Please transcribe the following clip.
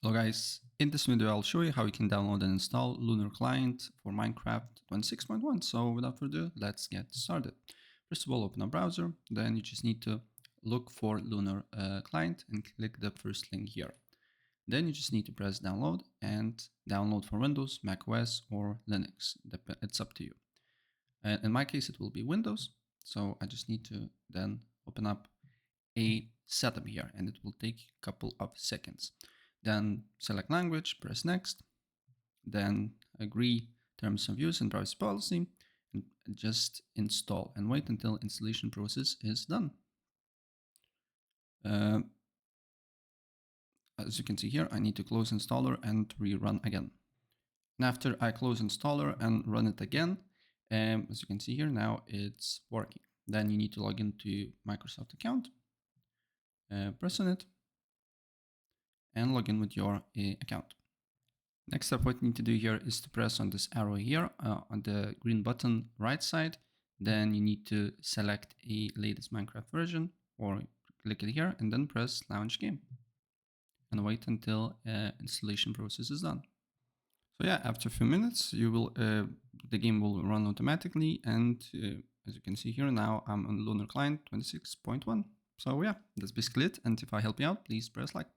Hello guys, in this video I'll show you how you can download and install Lunar client for Minecraft 26.1. So without further ado, let's get started. First of all, open a browser, then you just need to look for Lunar client and click the first link here. Then you just need to press download and download for Windows, Mac OS or Linux. It's up to you. In my case it will be Windows, so I just need to then open up a setup here and it will take a couple of seconds. Then select language, press next, then agree terms of use and privacy policy, and just install and wait until installation process is done. As you can see here, I need to close installer and rerun again. And after I close installer and run it again, as you can see here, now it's working. Then you need to log into Microsoft account, press on it, and log in with your account. Next up, what you need to do here is to press on this arrow here on the green button right side. Then you need to select a latest Minecraft version or click it here and then press launch game and wait until installation process is done. So yeah, after a few minutes, you will the game will run automatically, and as you can see here now, I'm on Lunar client 26.1. So yeah, that's basically it. And if I help you out, please press like.